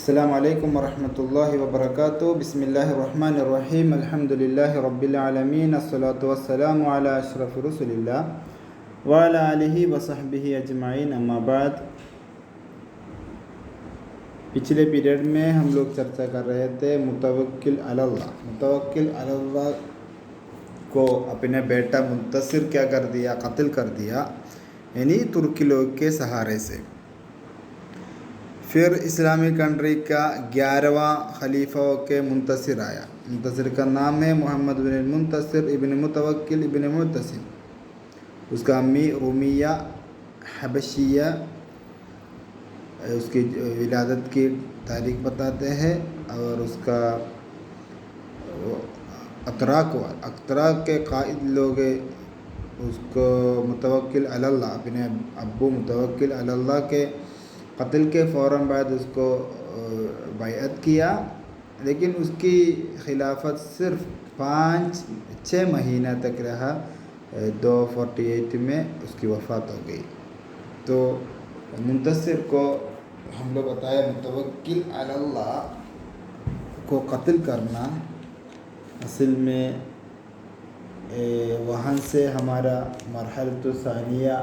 السلام علیکم ورحمۃ اللہ وبرکاتہ۔ بسم اللہ الرحمن الرحیم، الحمد للہ رب العالمین، الصلاۃ والسلام علی اشرف رسول اللہ وعلی آلہ وصحبہ اجمعین، اما بعد۔ پچھلے پیریڈ میں ہم لوگ چرچا کر رہے تھے متوکل علی اللہ۔ متوکل علی اللہ کو اپنے بیٹا منتصر کیا کر دیا؟ قتل کر دیا، یعنی ترکی لوگ کے سہارے سے۔ پھر اسلامی کنٹری کا 11واں خلیفہ کے منتصر آیا۔ منتصر کا نام ہے محمد بن المنتصر ابن متوکل ابن معتصم۔ اس کا امی رومیہ حبشیہ، اس کی ولادت کی تاریخ بتاتے ہیں، اور اس کا اتراک کے قائد لوگ اس کو متوکل علی اللہ، اپنے ابو متوکل علی اللہ کے قتل کے فوراً بعد اس کو بیعت کیا، لیکن اس کی خلافت صرف 5-6 مہینہ تک رہا۔ 248 میں اس کی وفات ہو گئی۔ تو منتصر کو ہم لوگ بتایا متوکل علی اللہ کو قتل کرنا اصل میں وہاں سے ہمارا مرحلۃ ثانیہ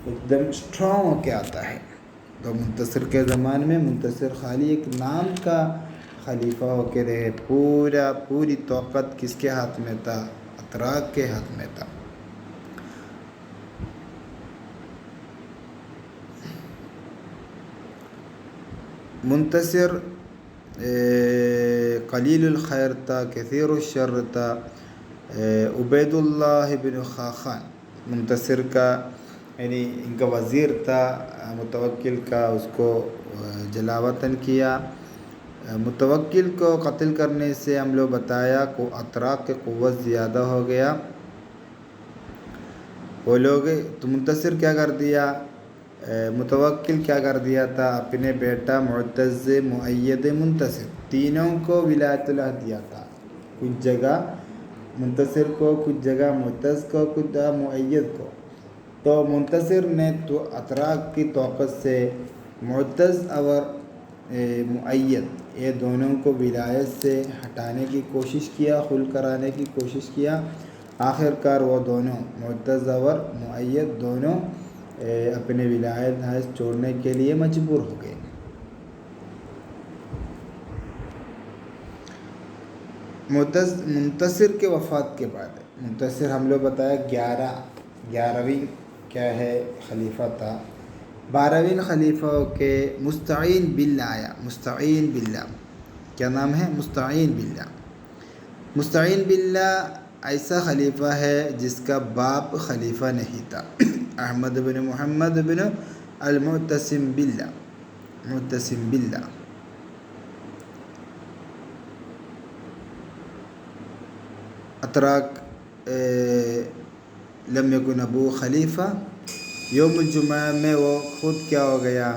ایک دم اسٹرانگ ہو کے آتا ہے۔ تو منتصر کے زمانے میں منتصر خالی ایک نام کا خلیفہ ہو کے رہے، پوری طاقت کس کے ہاتھ میں تھا؟ اتراک کے ہاتھ میں تھا۔ منتصر قلیل الخیر تھا، کثیر الشر تھا۔ عبید اللہ بن خاقان منتصر کا یعنی ان کا وزیر تھا، متوکل کا، اس کو جلا وطن کیا۔ متوکل کو قتل کرنے سے ہم لوگ بتایا کو اتراک کی قوت زیادہ ہو گیا۔ وہ لوگ تو منتصر کیا کر دیا؟ متوکل کیا کر دیا تھا؟ اپنے بیٹا معتز، مؤید، منتصر تینوں کو ولایت اللہ دیا تھا۔ کچھ جگہ منتصر کو، کچھ جگہ معتز کو، کچھ جگہ مؤید کو۔ تو منتصر نے تو اتراک کی طاقت سے معتز اور مؤید یہ دونوں کو ولایت سے ہٹانے کی کوشش کیا، خل کرانے کی کوشش کیا۔ آخر کار وہ دونوں معتز اور مؤید دونوں اپنے ولایت حیث چھوڑنے کے لیے مجبور ہو گئے۔ منتصر کے وفات کے بعد منتصر ہم لوگ بتایا 11ویں کیا ہے خلیفہ تھا۔ 12ویں خلیفہ کے مستعین باللہ آیا۔ مستعین باللہ کیا نام ہے؟ مستعین باللہ۔ مستعین باللہ ایسا خلیفہ ہے جس کا باپ خلیفہ نہیں تھا۔ احمد بن محمد بن المعتصم باللہ، معتصم باللہ۔ اتراک لم یکن ابو خلیفہ۔ یوم الجمعہ میں وہ خود کیا ہو گیا؟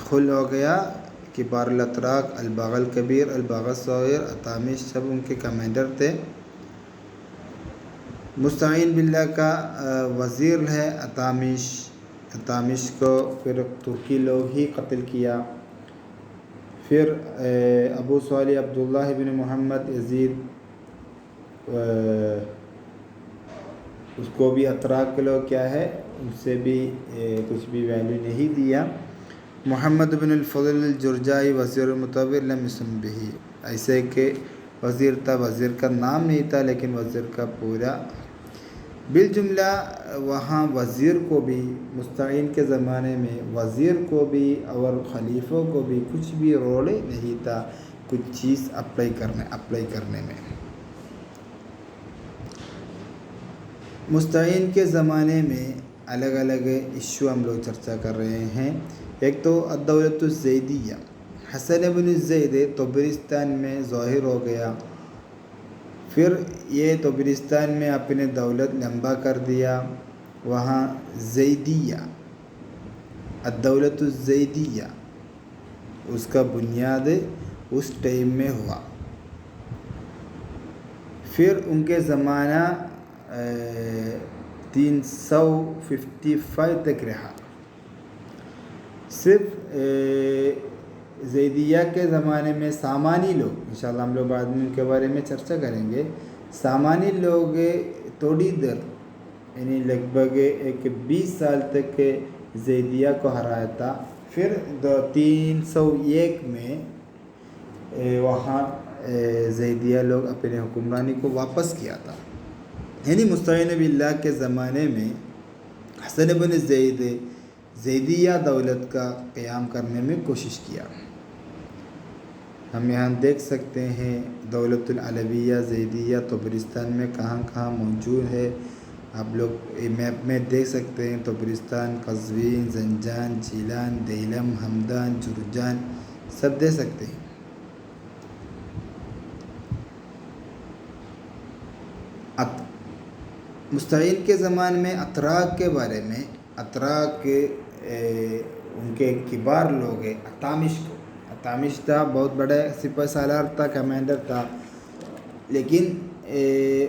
خل ہو گیا۔ کبار الاتراک، الباغ الکبیر، الباغ الصغیر، اطامش سب ان کے کمانڈر تھے۔ مستعین باللہ کا وزیر ہے اطامش۔ اطامش کو پھر ترکی لوگ ہی قتل کیا۔ پھر ابو صالح عبداللہ بن محمد یزید، اس کو بھی اتراک کے لوگ کیا ہے ان سے بھی کچھ بھی ویلیو نہیں دیا۔ محمد بن الفضل الجرجائی وزیر المطور لم یسم بہ، ایسے کہ وزیر تھا، وزیر کا نام نہیں تھا لیکن وزیر کا پورا بالجملہ وہاں وزیر کو بھی مستعین کے زمانے میں وزیر کو بھی اور خلیفوں کو بھی کچھ بھی رول نہیں تھا کچھ چیز اپلائی کرنے میں۔ مستعین کے زمانے میں الگ الگ ایشو ہم لوگ چرچا کر رہے ہیں۔ ایک تو الدولۃ الزیدیہ، حسن بن زید طبرستان میں ظاہر ہو گیا۔ پھر یہ طبرستان میں اپنے دولت لمبا کر دیا۔ وہاں زیدیہ، الدولۃ الزیدیہ اس کا بنیاد اس ٹائم میں ہوا۔ پھر ان کے زمانہ 355 تک رہا۔ صرف زیدیہ کے زمانے میں سامانی لوگ، انشاءاللہ ہم لوگ بعد میں ان کے بارے میں چرچا کریں گے، سامانی لوگ تھوڑی دیر یعنی لگ بھگ 20 سال تک زیدیہ کو ہرایا تھا، پھر 301 میں وہاں زیدیہ لوگ اپنے حکمرانی کو واپس کیا تھا. یعنی مستعین باللہ کے زمانے میں حسن بن زید زیدیہ دولت کا قیام کرنے میں کوشش کیا. ہم یہاں دیکھ سکتے ہیں دولت العلویہ زیدیہ طبرستان میں کہاں کہاں موجود ہے. آپ لوگ میپ میں دیکھ سکتے ہیں، طبرستان، قزوین، زنجان، جیلان، دیلم، ہمدان، جرجان سب دیکھ سکتے ہیں. مستعین کے زمان میں اتراک کے بارے میں، اتراک ان کے کبار لوگ ہیں. اتامش تھا، بہت بڑے سپہ سالار تھا، کمانڈر تھا، لیکن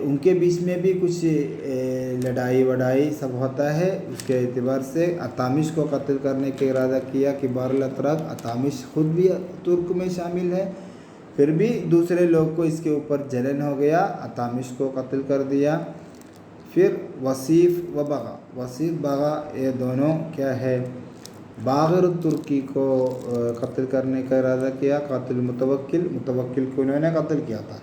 ان کے بیچ میں بھی کچھ لڑائی وڑائی سب ہوتا ہے. اس کے اعتبار سے اتامش کو قتل کرنے کا ارادہ کیا. کبار الاتراک، اتامش خود بھی ترک میں شامل ہے، پھر بھی دوسرے لوگ کو اس کے اوپر جلن ہو گیا، اتامش کو قتل کر دیا. پھر وصیف و بغا یہ دونوں کیا ہے، باغر ترکی کو قتل کرنے کا ارادہ کیا. قاتل متوکل کو انہوں نے قتل کیا تھا.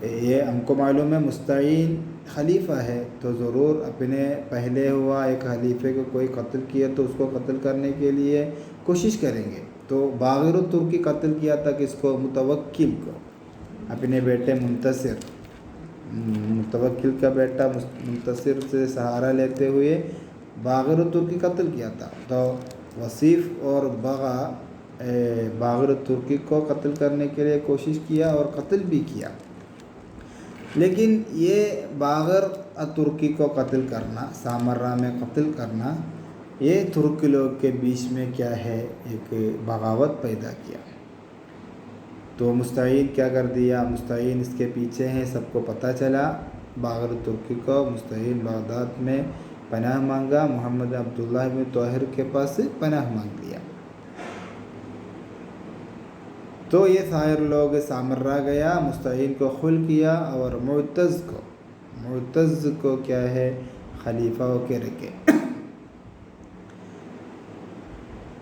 یہ ہم کو معلوم ہے مستعین خلیفہ ہے، تو ضرور اپنے پہلے ہوا ایک خلیفے کو کوئی قتل کیا تو اس کو قتل کرنے کے لیے کوشش کریں گے. تو باغر ترکی قتل کیا تھا کس کو؟ متوکل کو. اپنے بیٹے متوکل کا بیٹا منتصر سے سہارا لیتے ہوئے باغر ترکی قتل کیا تھا. تو وصیف اور بغا باغر ترکی کو قتل کرنے کے لیے کوشش کیا اور قتل بھی کیا. لیکن یہ باغر ترکی کو قتل کرنا، سامرا میں قتل کرنا، یہ ترک لوگ کے بیچ میں کیا ہے، ایک بغاوت پیدا کیا. تو مستعین کیا کر دیا، مستعین اس کے پیچھے ہیں، سب کو پتہ چلا. باغر ترکی کو مستعین بغداد میں پناہ مانگا، محمد عبداللہ بن طاہر کے پاس پناہ مانگ لیا. تو یہ سائر لوگ سامرا گیا، مستعین کو خل کیا اور معتز کو کیا ہے خلیفہ ہو کے رکھے.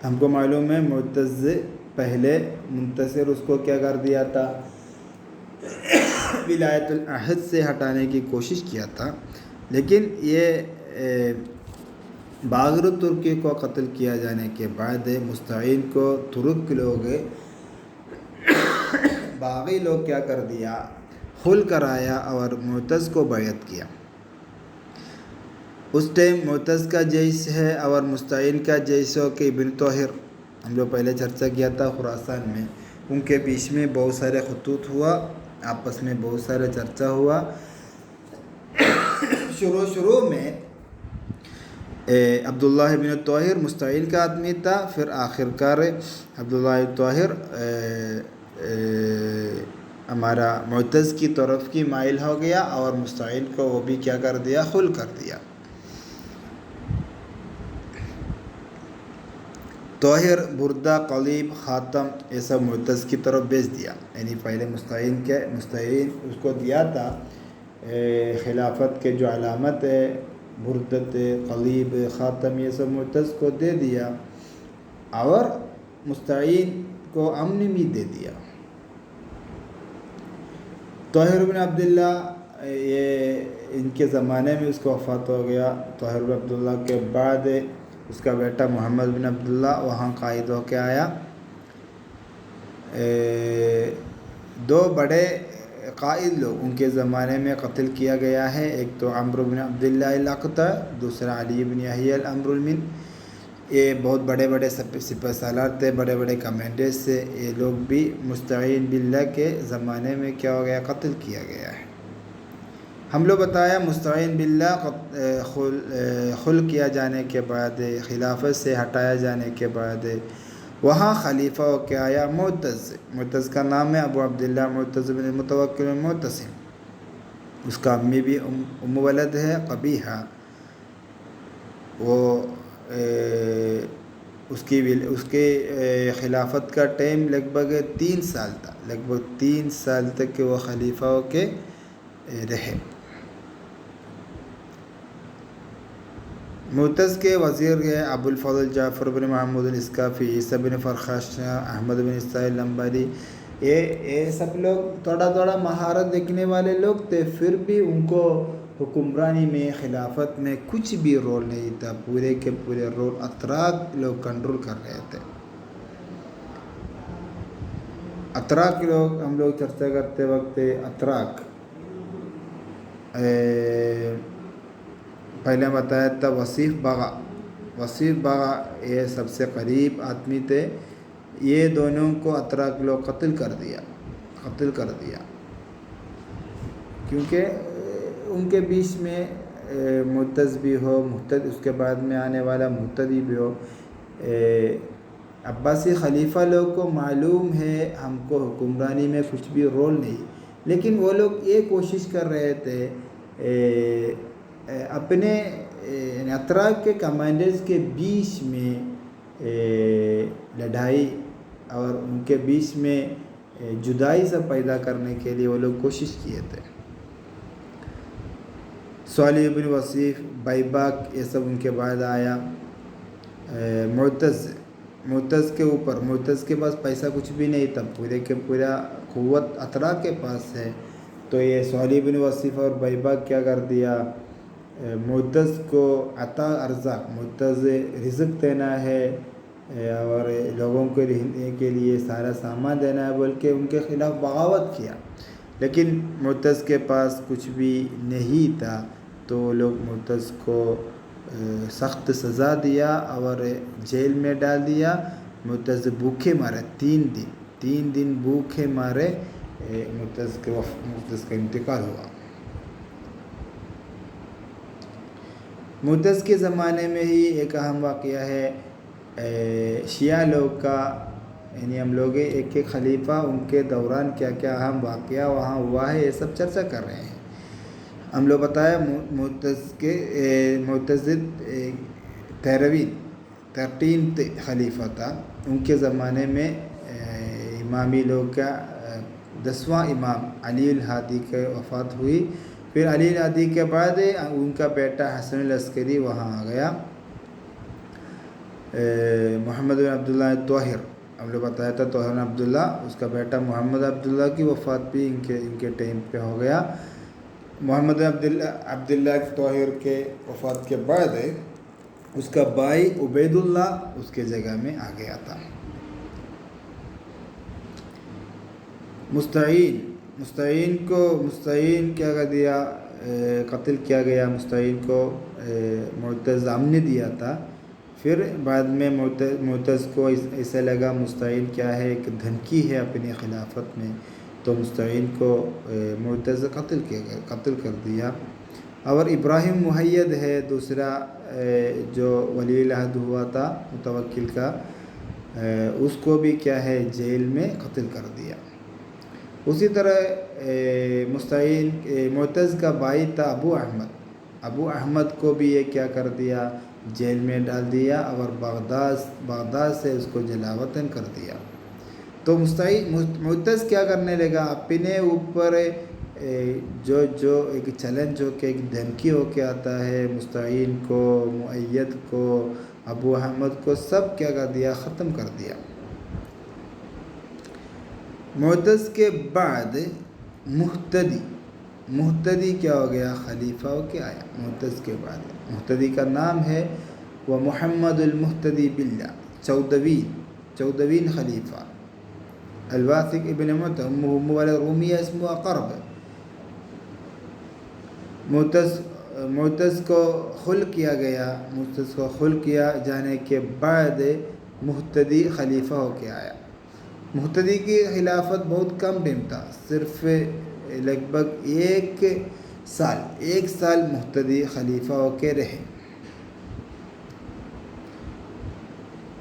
ہم کو معلوم ہے معتز پہلے منتصر اس کو کیا کر دیا تھا، ولایت العہد سے ہٹانے کی کوشش کیا تھا. لیکن یہ باغر ترکی کو قتل کیا جانے کے بعد مستعین کو ترک لوگ باغی لوگ کیا کر دیا، خل کرایا اور معتز کو بیعت کیا. اس ٹائم معتز کا جیش ہے اور مستعین کا جیش ہو کہ ابن طاہر، ہم لوگ پہلے چرچا کیا تھا خراسان میں، ان کے بیچ میں بہت سارے خطوط ہوا، آپس میں بہت سارے چرچا ہوا. شروع میں عبداللہ بن طاہر مستعین کا آدمی تھا، پھر آخرکار عبداللہ بن طاہر ہمارا معتز کی طرف کی مائل ہو گیا اور مستعین کو وہ بھی کیا کر دیا، خل کر دیا. طاہر، بردہ، قلیب، خاتم یہ سب معتز کی طرف بیچ دیا. یعنی پہلے مستعین اس کو دیا تھا خلافت کے جو علامت ہے، بردت، قلیب، خاتم، یہ سب معتز کو دے دیا اور مستعین کو امن بھی دے دیا. طاہر بن عبداللہ یہ ان کے زمانے میں اس کو وفات ہو گیا. طاہر بن عبداللہ کے بعد اس کا بیٹا محمد بن عبداللہ وہاں قائد ہو کے آیا. دو بڑے قائد لوگ ان کے زمانے میں قتل کیا گیا ہے، ایک تو عمرو بن عبداللہ الاقطع، دوسرا علی بن یحییٰ الامر المن. یہ بہت بڑے بڑے سپہ سالار تھے، بڑے بڑے کمانڈرز تھے. یہ لوگ بھی مستعین باللہ کے زمانے میں کیا ہو گیا، قتل کیا گیا ہے. ہم لوگ بتایا مستعین باللہ خل کیا جانے کے بعد، خلافت سے ہٹایا جانے کے بعد وہاں خلیفہ ہو کے آیا معتز کا نام ہے ابو عبداللہ معتز بن متوکل معتصم. اس کا امی بھی ولد ہے قبیحہ. وہ اس کے خلافت کا ٹائم لگ بھگ 3 سال تھا، لگ بھگ 3 سال تک کہ وہ خلیفہ ہو کے رہے۔ معتز کے وزیر ہیں ابو الفضل جعفر بن محمود الاسقافی، عیسیٰ بن فرخاشہ، احمد بن اسماعیل لمباری۔ یہ سب لوگ تھوڑا مہارت دیکھنے والے لوگ تھے، پھر بھی ان کو حکمرانی میں، خلافت میں کچھ بھی رول نہیں تھا، پورے کے پورے رول اتراک لوگ کنٹرول کر رہے تھے۔ اتراک لوگ ہم لوگ چرچا کرتے وقت اتراک پہلے بتایا تھا وصیف بغا یہ سب سے قریب آدمی تھے، یہ دونوں کو اتراک لوگ قتل کر دیا کیونکہ ان کے بیچ میں معتز بھی ہو، اس کے بعد میں آنے والا مہتدی بھی ہو۔ عباسی خلیفہ لوگ کو معلوم ہے ہم کو حکمرانی میں کچھ بھی رول نہیں، لیکن وہ لوگ یہ کوشش کر رہے تھے اپنے اتراک کے کمانڈرز کے بیچ میں لڑائی اور ان کے بیچ میں جدائی سے پیدا کرنے کے لیے وہ لوگ کوشش کیے تھے۔ صالح بن وصیف، بائباک، یہ سب ان کے بعد آیا۔ معتز کے اوپر، معتز کے پاس پیسہ کچھ بھی نہیں تھا، پورے کے پورا قوت اتراک کے پاس ہے، تو یہ صالح بن وصیف اور بائباک کیا کر دیا، معتز کو عطا ارزاق، معتز رزق دینا ہے اور لوگوں کو رہنے کے لیے سارا سامان دینا ہے بول کے ان کے خلاف بغاوت کیا، لیکن معتز کے پاس کچھ بھی نہیں تھا، تو وہ لوگ معتز کو سخت سزا دیا اور جیل میں ڈال دیا۔ معتز بھوکے مارے 3 دن بھوکے مارے معتز کا انتقال ہوا۔ معتز کے زمانے میں ہی ایک اہم واقعہ ہے شیعہ لوگ کا، یعنی ہم لوگ ایک خلیفہ ان کے دوران کیا کیا اہم واقعہ وہاں ہوا ہے یہ سب چرچا کر رہے ہیں۔ ہم لوگ بتایا معتزد 13 خلیفہ تھا، ان کے زمانے میں امامی لوگ کا 10واں امام علی الہادی کی وفات ہوئی، پھر علی الہادی کے بعد ان کا بیٹا حسن العسکری وہاں آ گیا۔ محمد بن عبداللہ طاہر، ہم لوگ بتایا تھا طاہر بن عبداللہ، اس کا بیٹا محمد عبداللہ کی وفات بھی ان کے ٹائم پہ ہو گیا۔ محمد عبداللہ طاہر کے وفات کے بعد اس کا بھائی عبید اللہ اس کے جگہ میں آ گیا تھا۔ مستعین کیا کر دیا، قتل کیا گیا۔ مستعین کو معتز نے دیا تھا، پھر بعد میں معتز کو ایسا لگا مستعین کیا ہے، ایک دھمکی ہے اپنی خلافت میں، تو مستعین کو معتز قتل کر دیا۔ اور ابراہیم محید ہے دوسرا جو ولی العہد ہوا تھا متوکل کا، اس کو بھی کیا ہے جیل میں قتل کر دیا۔ اسی طرح معتز کا بھائی تھا ابو احمد کو بھی یہ کیا کر دیا، جیل میں ڈال دیا اور بغداد سے اس کو جلاوطن کر دیا۔ تو معتز کیا کرنے لگا، اپنے اوپر جو ایک چیلنج ہو کے، ایک دھمکی ہو کے آتا ہے، مستعین کو، مؤید کو، ابو احمد کو، سب کیا کر دیا، ختم کر دیا۔ معتز کے بعد مہتدی کیا ہو گیا، خلیفہ ہو کے آیا معتز کے بعد۔ مہتدی کا نام ہے وہ محمد المہتدی باللہ، 14ویں خلیفہ، الواثق ابن معتم والا رومیہ اسمه اقرب۔ معتز کو خلع کیا جانے کے بعد مہتدی خلیفہ ہو کے آیا۔ مہتدی کی خلافت بہت کم ٹائم تھا، صرف لگ بھگ 1 سال مہتدی خلیفہ ہو کے رہے۔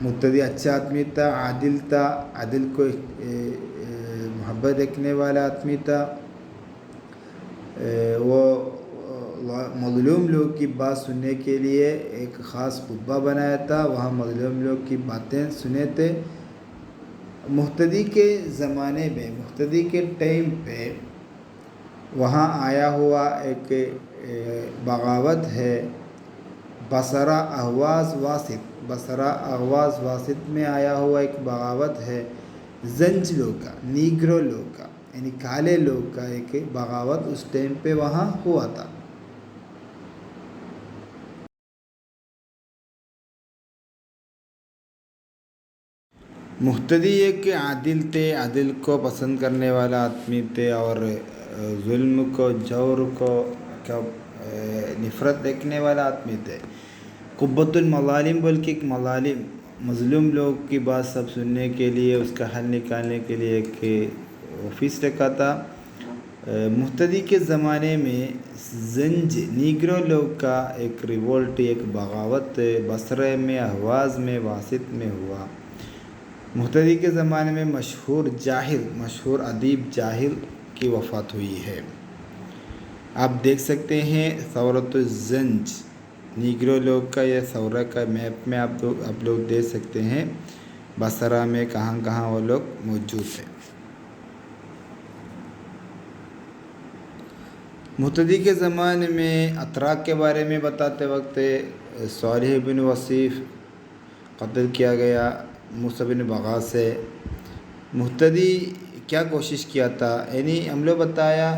مہتدی اچھا آدمی تھا، عادل کو محبت رکھنے والا آدمی تھا، وہ مظلوم لوگ کی بات سننے کے لیے ایک خاص خطبہ بنایا تھا، وہاں مظلوم لوگ کی باتیں سنے تھے۔ مہتدی کے زمانے میں، مہتدی کے ٹائم پہ وہاں آیا ہوا ایک بغاوت ہے، بصرہ اہواز واسط، بصرہ اہواز واسط میں آیا ہوا ایک بغاوت ہے، زنج لوگ کا، نیگرو لوگ کا، یعنی کالے لوگ کا ایک بغاوت اس ٹائم پہ وہاں ہوا تھا۔ مہتدی ایک عادل تھے، عادل کو پسند کرنے والا آدمی تھے، اور ظلم کو، جور کو نفرت دیکھنے والا آدمی تھے۔ قبۃ المظالم بول کے ایک مظالم، مظلوم لوگ کی بات سب سننے کے لیے، اس کا حل نکالنے کے لیے ایک آفس رکھا تھا۔ مہتدی کے زمانے میں زنج نیگرو لوگ کا ایک ریولٹ، ایک بغاوت بصرے میں، اہواز میں، واسط میں ہوا۔ مہتدی کے زمانے میں مشہور جاہل، مشہور ادیب جاہل کی وفات ہوئی ہے۔ آپ دیکھ سکتے ہیں ثورۃ الزنج، نیگرو لوگ کا یہ ثورہ کا میپ میں آپ لوگ دیکھ سکتے ہیں بصرہ میں کہاں کہاں وہ لوگ موجود تھے۔ مہتدی کے زمانے میں اتراک کے بارے میں بتاتے وقت صالح بن وصیف قتل کیا گیا موسیٰ بن بغا سے۔ مہتدی کیا کوشش کیا تھا، یعنی ہم لوگ بتایا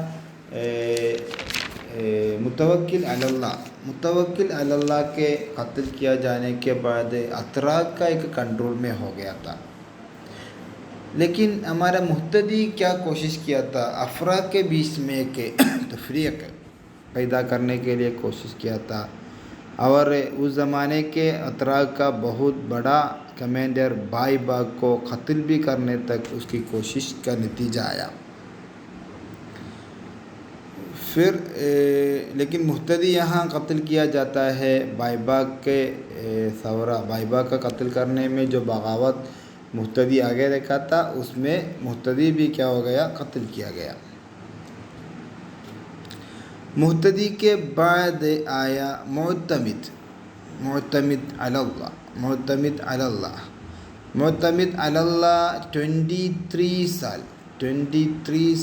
متوکل علی اللہ، متوکل علی اللہ کے قتل کیا جانے کے بعد اتراک کا ایک کنٹرول میں ہو گیا تھا۔ لیکن ہمارا مہتدی کیا کوشش کیا تھا، افراد کے بیچ میں ایک تفریق پیدا کرنے کے لیے کوشش کیا تھا، اور اس زمانے کے اتراک کا بہت بڑا کمانڈر بائی باگ کو قتل بھی کرنے تک اس کی کوشش کا نتیجہ آیا۔ پھر لیکن مہتدی یہاں قتل کیا جاتا ہے بائی باگ کے ثورہ، بائی باگ کا قتل کرنے میں جو بغاوت مہتدی آگے رکھا تھا، اس میں مہتدی بھی کیا ہو گیا، قتل کیا گیا۔ مہتدی کے بعد آیا معتمد، معتمد علی اللہ، معتمد علی اللہ، معتمد علی اللہ 23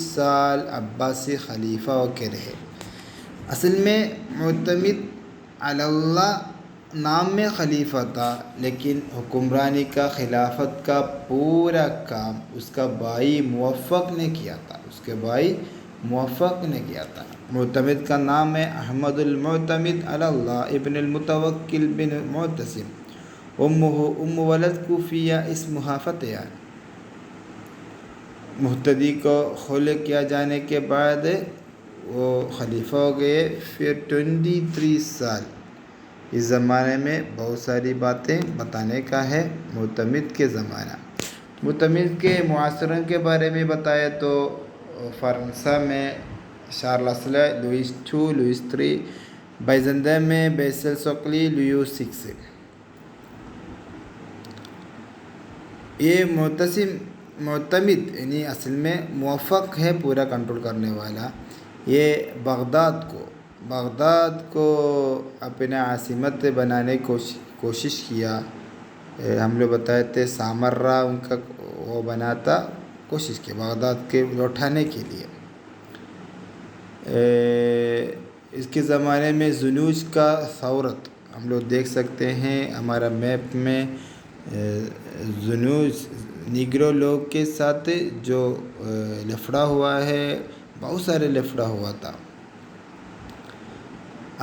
سال عباسی خلیفہ ہو کے رہے۔ اصل میں معتمد علی اللہ نام میں خلیفہ تھا، لیکن حکمرانی کا، خلافت کا پورا کام اس کا بھائی موفق نے کیا تھا، اس کے بھائی موفق نے کیا تھا۔ معتمد کا نام ہے احمد المعتمد علی اللہ ابن المتوکل بن معتصم، ام ولد کوفیہ، اسمہا فتیان۔ مہتدی کو خلع کیا جانے کے بعد وہ خلیفہ ہو گئے۔ پھر 23 سال، اس زمانے میں بہت ساری باتیں بتانے کا ہے۔ معتمد کے زمانہ، معتمد کے معاصروں کے بارے میں بتایا تو فرانسہ میں شارلس لوئس II، لوئس III، بیزنطین میں بیسل سوقلی، لیوس VI۔ یہ معتمد یعنی اصل میں موفق ہے، پورا کنٹرول کرنے والا۔ یہ بغداد کو اپنے عاصمت بنانے کی کوشش کیا۔ ہم لوگ بتائے تھے سامرا ان کا وہ بناتا، کوشش کی بغداد کے لوٹانے کے لیے۔ اس کے زمانے میں زنوج کا ثورت ہم لوگ دیکھ سکتے ہیں ہمارا میپ میں۔ زنوج نیگرو لوگ کے ساتھ جو لفڑا ہوا ہے، بہت سارے لفڑا ہوا تھا۔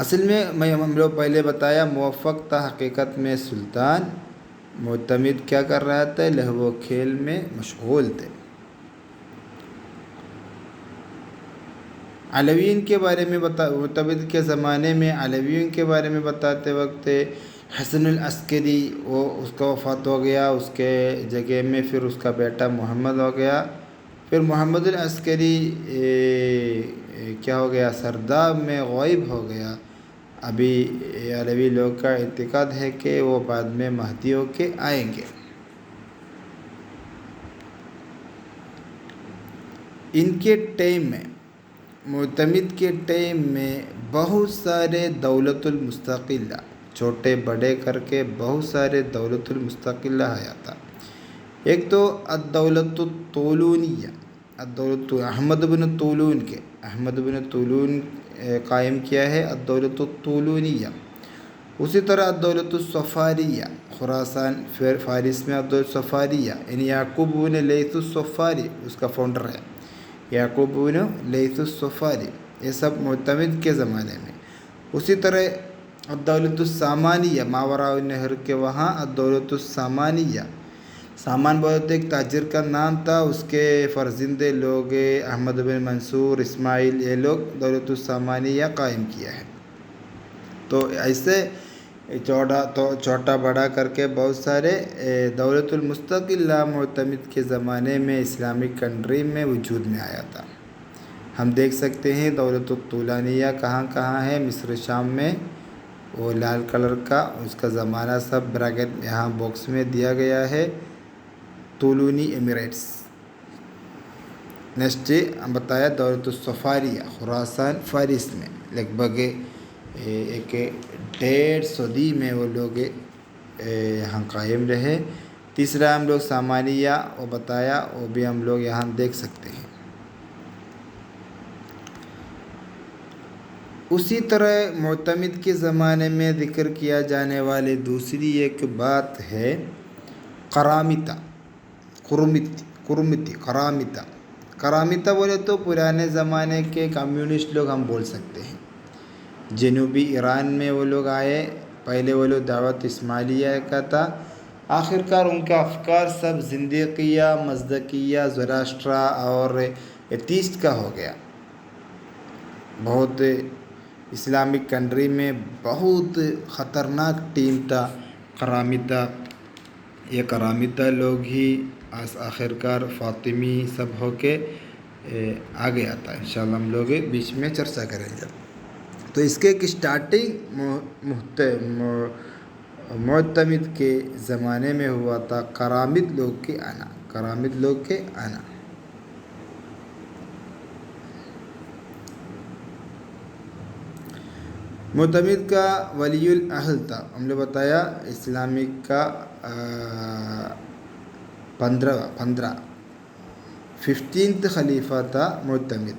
اصل میں ہم لوگ پہلے بتایا موفق تھا، حقیقت میں سلطان۔ معتمد کیا کر رہا تھا، لہو و کھیل میں مشغول تھے۔ علویین کے بارے میں معتمد کے زمانے میں علویین کے بارے میں بتاتے وقت حسن العسکری، وہ اس کا وفات ہو گیا، اس کے جگہ میں پھر اس کا بیٹا محمد ہو گیا۔ پھر محمد العسکری کیا ہو گیا، سرداب میں غائب ہو گیا۔ ابھی علوی لوگ کا اعتقاد ہے کہ وہ بعد میں مہدی ہو کے آئیں گے۔ ان کے ٹائم میں معتمد کے ٹائم میں بہت سارے دولت المستقلہ چھوٹے بڑے کر کے بہت سارے دولت المستقلہ آیا تھا. ایک تو الدولت الطولونیہ، الدولت احمد بن طولون کے، احمد بن طولون قائم کیا ہے الدولت الطولونیہ. اسی طرح الدولت الصفاریہ، خراسان فارس میں الدولت الصفاریہ، یعنی یعقوب بن لیث الصفاری اس کا فاؤنڈر ہے، یعقوب بن لیث الصفاری. یہ سب معتمد کے زمانے میں. اسی طرح الدولت السامانیہ، ماوراء النہر کے وہاں الدولت السامانیہ، سامان بولتے ایک تاجر کا نام تھا، اس کے فرزندے لوگ احمد بن منصور، اسماعیل، یہ لوگ دولت السامانیہ قائم کیا ہے. تو ایسے چھوٹا بڑا کر کے بہت سارے دولت المستقلہ معتمد کے زمانے میں اسلامک کنٹری میں وجود میں آیا تھا. ہم دیکھ سکتے ہیں دولت الطولانیہ کہاں کہاں ہے. مصر شام میں، وہ لال کلر کا، اس کا زمانہ سب بریکٹ یہاں باکس میں دیا گیا ہے. طولونی ایمریٹس. نیکسٹ ہم بتایا دولت الصفاریہ، خراسان فارس میں لگ بھگ ایک 1.5 صدی میں وہ لوگ یہاں قائم رہے. تیسرا ہم لوگ سامانیہ وہ بتایا، وہ بھی ہم لوگ یہاں دیکھ سکتے ہیں. اسی طرح معتمد کے زمانے میں ذکر کیا جانے والے دوسری ایک بات ہے قرامطہ، قرامطہ. قرامطہ بولے تو پرانے زمانے کے کمیونسٹ لوگ ہم بول سکتے ہیں. جنوبی ایران میں وہ لوگ آئے. پہلے وہ لوگ دعوت اسماعیلیہ کا تھا، آخرکار ان کا افکار سب زندیقیہ، مزدقیہ، زراشٹرا اور ایتھیسٹ کا ہو گیا. بہت اسلامک کنٹری میں بہت خطرناک ٹیم تھا قرامطہ. یہ قرامطہ لوگ ہی آخرکار فاطمی سب ہو کے آ گیا تھا. انشاءاللہ ہم لوگ بیچ میں چرچا کریں گے. تو اس کے ایک اسٹارٹنگ معتمد کے زمانے میں ہوا تھا، قرامط لوگ کے آنا. معتمد کا ولی العہد تھا، ہم نے بتایا اسلامک کا 15th خلیفہ تھا معتمد.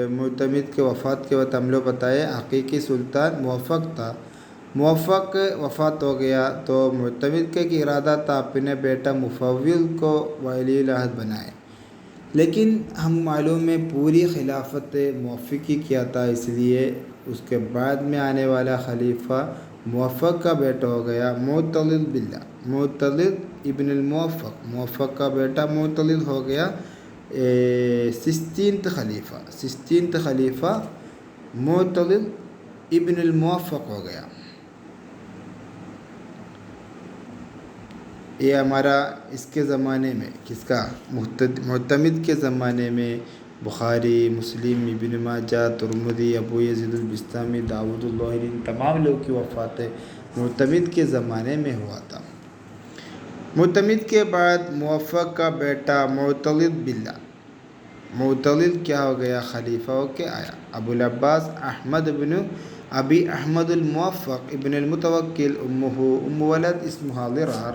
معتمد کے وفات کے وقت ہم لوگ بتائے حقیقی سلطان موفق تھا. موفق وفات ہو گیا تو معتمد کا ایک ارادہ تھا اپنے بیٹا مفوض کو ولی العہد بنائے، لیکن ہم معلوم ہے پوری خلافت موفق ہی کیا تھا. اس لیے اس کے بعد میں آنے والا خلیفہ موفق کا بیٹا ہو گیا معتضد باللہ، معتضد ابن الموفق. موفق کا بیٹا معتضد ہو گیا 16th خلیفہ معتضد ابن الموفق ہو گیا. یہ ہمارا اس کے زمانے میں کس کا معتمد کے زمانے میں بخاری، مسلم، ابن ماجہ، ترمذی، ابو یزید البستامی، داود الظاہری، تمام لوگ کی وفات معتمد کے زمانے میں ہوا تھا. معتمد کے بعد موفق کا بیٹا معتضد باللہ، معتضد کیا ہو گیا؟ خلیفہ ہو کے آیا. ابو العباس احمد بن ابی احمد الموفق ابن المتوکل، ام ولد اسمها ضرار.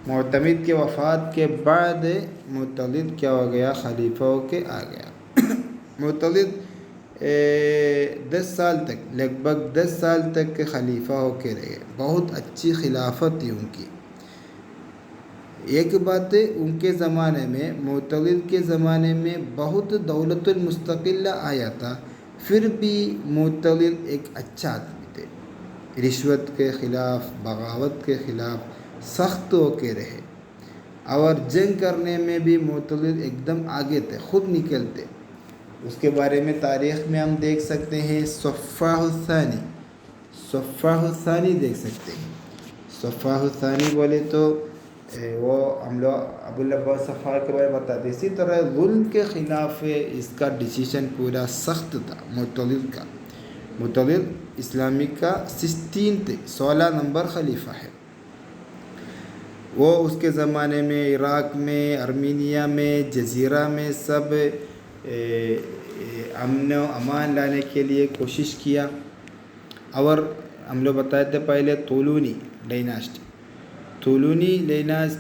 معتمد کے وفات کے بعد معتضد کیا ہو گیا؟ خلیفہ ہو کے آ گیا. معتضد 10 سال تک، لگ بھگ 10 سال تک خلیفہ ہو کے رہے. بہت اچھی خلافت تھی ان کی. ایک بات ان کے زمانے میں، معتضد کے زمانے میں بہت دولت المستقلہ آیا تھا، پھر بھی معتضد ایک اچھا آدمی تھے. رشوت کے خلاف، بغاوت کے خلاف سخت ہو کے رہے، اور جنگ کرنے میں بھی معتضد ایک دم آگے تھے، خود نکلتے. اس کے بارے میں تاریخ میں ہم دیکھ سکتے ہیں. صفاح الثانی دیکھ سکتے ہیں. صفاح الثانی بولے تو وہ ہم لوگ ابو العباس صفار کے بارے میں بتاتے. اسی طرح ظلم کے خلاف اس کا ڈیسیشن پورا سخت تھا معتضد کا. معتضد اسلامی کا 16 نمبر خلیفہ ہے. وہ اس کے زمانے میں عراق میں، ارمینیا میں، جزیرہ میں سب امن و امان لانے کے لیے کوشش کیا. اور ہم لوگ بتائے تھے پہلے طولونی ڈائناسٹی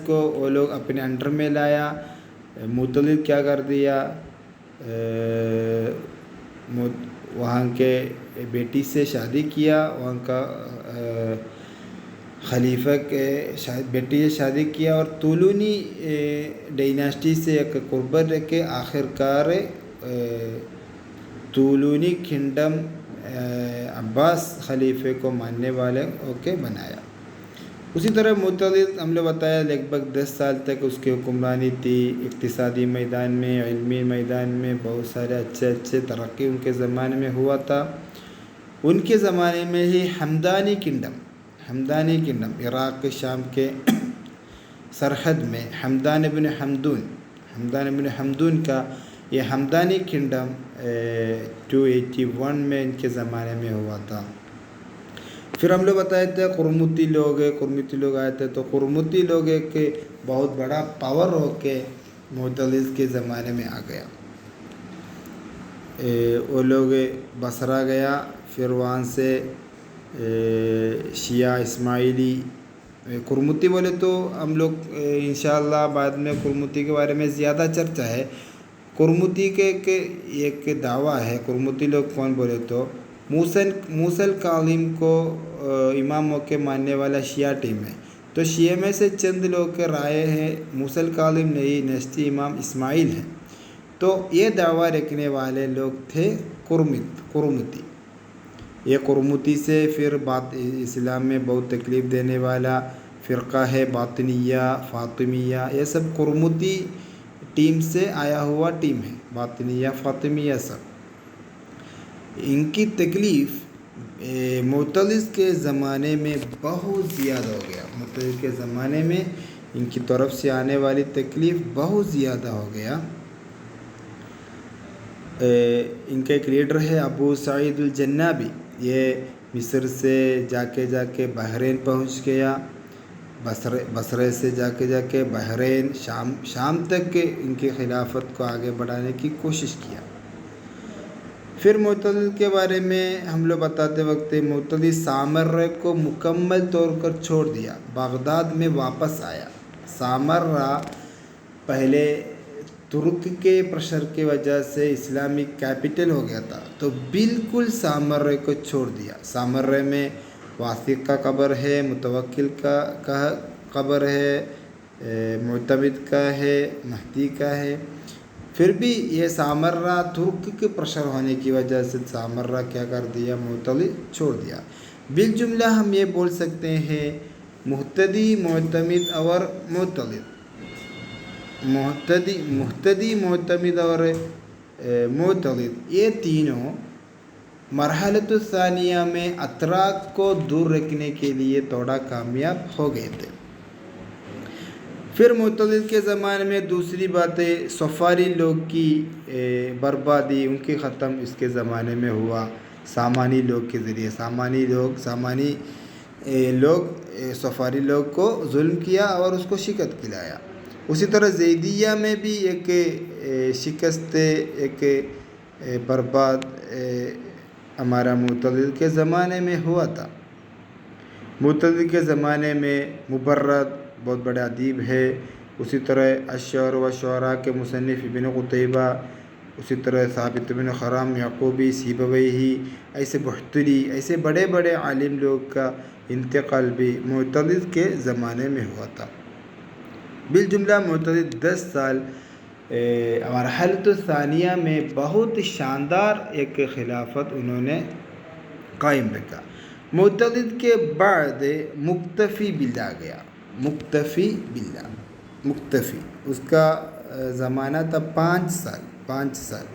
کو وہ لوگ اپنے انڈر میں لایا. معتضد کیا کر دیا، وہاں کے بیٹی سے شادی کیا، وہاں کا خلیفہ کے بیٹی سے شادی کیا، اور طولونی ڈائناسٹی سے ایک قربت رکھے. آخر کار طولونی کنگڈم عباس خلیفے کو ماننے والے اوکے بنایا. اسی طرح معتضد ہم نے بتایا لگ بھگ 10 سال تک اس کی حکمرانی تھی. اقتصادی میدان میں، علمی میدان میں بہت سارے اچھے ترقی ان کے زمانے میں ہوا تھا. ان کے زمانے میں ہی ہمدانی کنگڈم عراق کے شام کے سرحد میں حمدان بن حمدون کا یہ ہمدانی کنگڈم 281 میں ان کے زمانے میں ہوا تھا. پھر ہم لوگ بتائے تھے قرمتی لوگ آئے تھے. تو قرمتی لوگ ایک بہت بڑا پاور ہو کے معتضد کے زمانے میں آ گیا. وہ لوگ بصرہ گیا، پھر وہاں سے شیعہ اسماعیلی قرمتی بولے تو ہم لوگ انشاءاللہ بعد میں قرمتی کے بارے میں زیادہ چرچا ہے. قرمتی کے ایک دعویٰ ہے. قرمتی لوگ کون بولے تو موسیٰ الکاظم کو امام کے ماننے والا شیعہ ٹیم ہے. تو شیعہ میں سے چند لوگ کے رائے ہیں موسیٰ الکاظم نہیں، نیشتی امام اسماعیل ہیں. تو یہ دعویٰ رکھنے والے لوگ تھے قرمتی. یہ قرمتی سے پھر اسلام میں بہت تکلیف دینے والا فرقہ ہے باطنیہ، فاطمیہ. یہ سب قرمتی ٹیم سے آیا ہوا ٹیم ہے، باطنیہ، فاطمیہ سب. ان کی تکلیف معتضد کے زمانے میں بہت زیادہ ہو گیا. معتضد کے زمانے میں ان کی طرف سے آنے والی تکلیف بہت زیادہ ہو گیا. ان کا ایک لیڈر ہے ابو سعید الجنابی. یہ مصر سے جا کے بحرین پہنچ گیا. بصرے سے جا کے بحرین، شام تک ان کی خلافت کو آگے بڑھانے کی کوشش کیا. پھر معتضد کے بارے میں ہم لوگ بتاتے وقت معتضد سامرہ کو مکمل طور پر چھوڑ دیا، بغداد میں واپس آیا. سامرہ پہلے ترک کے پریشر کی وجہ سے اسلامک کیپٹل ہو گیا تھا، تو بالکل سامرہ کو چھوڑ دیا. سامرہ میں واثق کا قبر ہے، متوکل کا قبر ہے، معتمد کا ہے، مہدی کا ہے. پھر بھی یہ سامرہ ترک کے پریشر ہونے کی وجہ سے سامرہ کیا کر دیا، معتضد چھوڑ دیا. بالجملہ ہم یہ بول سکتے ہیں مہتدی، معتمد اور معتضد. مہتدی، معتمد اور معتضد یہ تینوں مرحلۃ الثانیہ میں اتراک کو دور رکھنے کے لیے تھوڑا کامیاب ہو گئے تھے. پھر معتضد کے زمانے میں دوسری باتیں صفاری لوگ کی بربادی، ان کی ختم اس کے زمانے میں ہوا سامانی لوگ کے ذریعے. سامانی لوگ صفاری لوگ کو ظلم کیا اور اس کو شکست کھلایا. اسی طرح زیدیہ میں بھی ایک شکست، ایک برباد ہمارا معتضد کے زمانے میں ہوا تھا. معتضد کے زمانے میں مبرد بہت بڑے ادیب ہے. اسی طرح الشعر و شعراء کے مصنف ابن قتیبہ، اسی طرح ثابت بن خرام، یعقوبی، سیبویہی، ایسے بحتری، ایسے بڑے بڑے عالم لوگ کا انتقال بھی معتضد کے زمانے میں ہوا تھا. بالجملہ معتضد 10 سال مرحلۃ الثانیہ میں بہت شاندار ایک خلافت انہوں نے قائم رکھا. معتضد کے بعد مکتفی باللہ گیا. مکتفی اس کا زمانہ تھا 5 سال.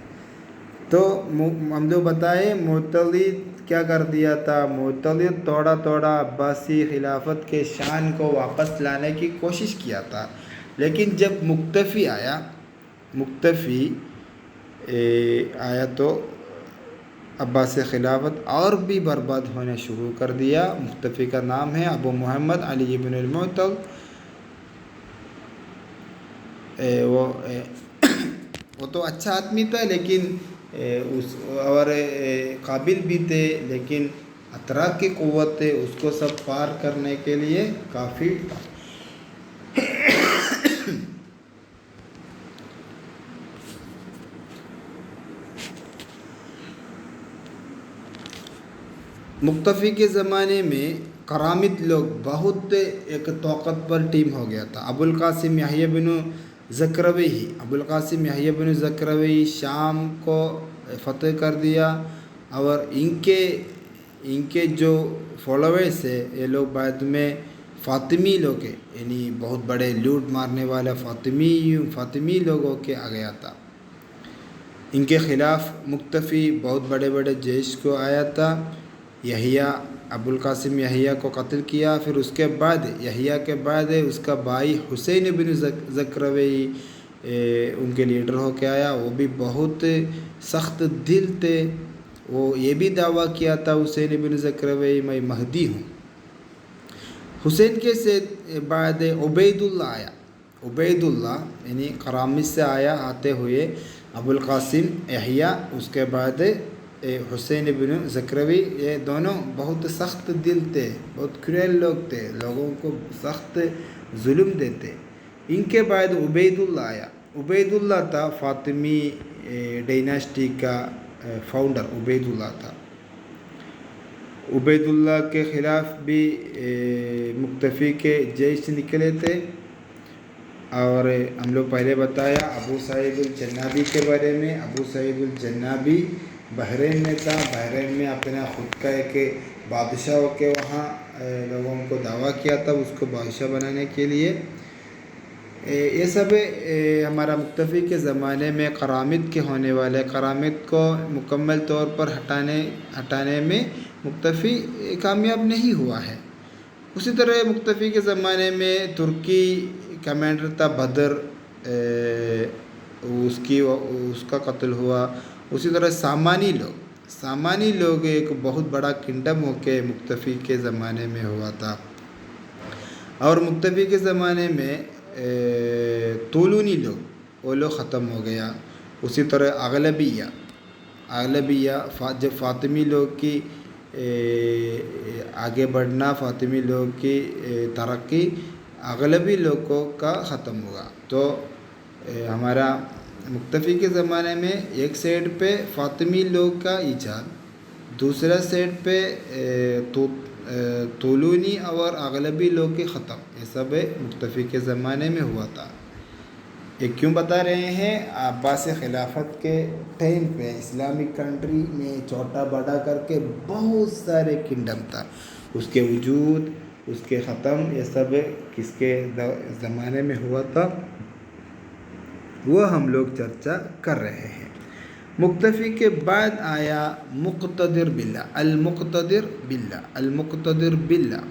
تو ہم لوگ بتائے معتضد کیا کر دیا تھا. معتضد تھوڑا عباسی خلافت کے شان کو واپس لانے کی کوشش کیا تھا، لیکن جب مکتفی آیا تو عباسی خلافت اور بھی برباد ہونے شروع کر دیا. مکتفی کا نام ہے ابو محمد علی بن المعتضد. وہ تو اچھا آدمی تھا لیکن اس اور قابل بھی تھے، لیکن اتراک کی قوت تھے، اس کو سب پار کرنے کے لیے کافی تھا۔ مقتفی کے زمانے میں کرامت لوگ بہت ایک طاقتور ٹیم ہو گیا تھا۔ ابو القاسم یحییٰ بن زکروی شام کو فتح کر دیا، اور ان کے جو فالوورس ہے یہ لوگ بعد میں فاطمی لوگ ہیں، یعنی بہت بڑے لوٹ مارنے والا فاطمی لوگوں کے آ گیا تھا۔ ان کے خلاف مقتفی بہت بڑے بڑے جیش کو آیا تھا۔ ابو القاسم یحییٰ کو قتل کیا، پھر اس کے بعد یحییٰ کے بعد اس کا بھائی حسین بن زکروی ان کے لیڈر ہو کے آیا۔ وہ بھی بہت سخت دل تھے، وہ یہ بھی دعویٰ کیا تھا حسین بن زکروی میں مہدی ہوں۔ حسین کے سے بعد عبید اللہ آیا۔ عبید اللہ یعنی کرامت سے آتے ہوئے ابو القاسم یحییٰ، اس کے بعد حسین بن زکروی، یہ دونوں بہت سخت دل تھے، بہت کرویل لوگ تھے، لوگوں کو سخت ظلم دیتے۔ ان کے بعد عبید اللہ آیا۔ عبید اللہ تھا فاطمی ڈائناسٹی کا فاؤنڈر، عبید اللہ تھا۔ عبید اللہ کے خلاف بھی مقتفی کے جیش نکلے تھے، اور ہم لوگ پہلے بتایا ابو سعید الجنابی کے بارے میں۔ ابو سعید الجنابی بحرین میں تھا، بحرین میں اپنا خود کا ایک بادشاہ ہو کے وہاں لوگوں کو دعویٰ کیا تھا اس کو بادشاہ بنانے کے لیے۔ یہ سب ہمارا مقتفی کے زمانے میں کرامت کے ہونے والے، کرامت کو مکمل طور پر ہٹانے میں مقتفی کامیاب نہیں ہوا ہے۔ اسی طرح مقتفی کے زمانے میں ترکی کمانڈر تھا بدر، اس کا قتل ہوا۔ اسی طرح سامانی لوگ ایک بہت بڑا کنگڈم ہو کے مقتفی کے زمانے میں ہوا تھا، اور مقتفی کے زمانے میں طولونی لوگ، وہ لوگ ختم ہو گیا۔ اسی طرح اغلبیہ جب فاطمی لوگ کی آگے بڑھنا، فاطمی لوگ کی ترقی اغلبی لوگوں کا ختم ہوا، تو ہمارا مقتفی کے زمانے میں ایک سائڈ پہ فاطمی لوگ کا ایجاد، دوسرا سائڈ پہ طولونی اور اغلبی لوگ کے ختم، یہ سب مقتفی کے زمانے میں ہوا تھا۔ یہ کیوں بتا رہے ہیں؟ عباسی خلافت کے ٹائم پہ اسلامک کنٹری میں چھوٹا بڑا کر کے بہت سارے کنگڈم تھا، اس کے وجود، اس کے ختم، یہ سب کس کے زمانے میں ہوا تھا وہ ہم لوگ چرچا کر رہے ہیں۔ مقتفی کے بعد آیا مقتدر باللہ،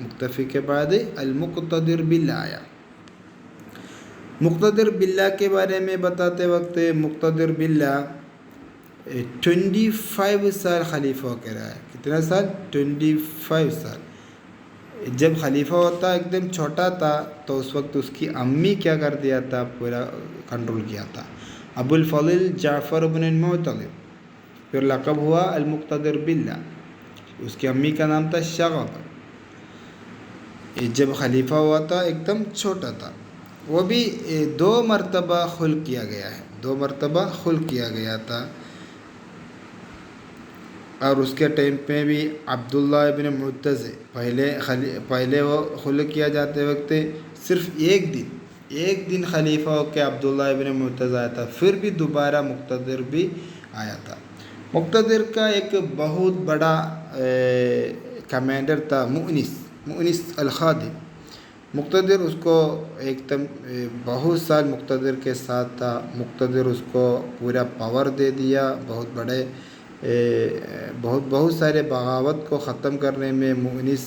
مقتفی کے بعد المقتدر باللہ آیا۔ مقتدر باللہ کے بارے میں بتاتے وقت مقتدر باللہ 25 سال خلیفہ ہو کے رہا ہے۔ کتنا سال؟ 25 سال۔ جب خلیفہ ہوتا ایک دم چھوٹا تھا تو اس وقت اس کی امی کیا کر دیا تھا، پورا کنٹرول کیا تھا۔ ابو الفضل جعفر بن المعتضد، پھر لقب ہوا المقتدر باللہ، اس کی امی کا نام تھا شغب۔ جب خلیفہ ہوا تھا ایک دم چھوٹا تھا، وہ بھی 2 مرتبہ خلع کیا گیا ہے، 2 مرتبہ خلع کیا گیا تھا، اور اس کے ٹائم پہ بھی عبداللہ ابن مرتضی پہلے وہ خلع کیا جاتے وقت صرف ایک دن خلیفہ ہو کے عبداللہ ابن مرتضی آیا تھا، پھر بھی دوبارہ مقتدر بھی آیا تھا۔ مقتدر کا ایک بہت بڑا کمانڈر تھا مؤنس الخادم۔ مقتدر اس کو ایک دم بہت سال مقتدر کے ساتھ تھا، مقتدر اس کو پورا پاور دے دیا، بہت سارے بغاوت کو ختم کرنے میں مؤنس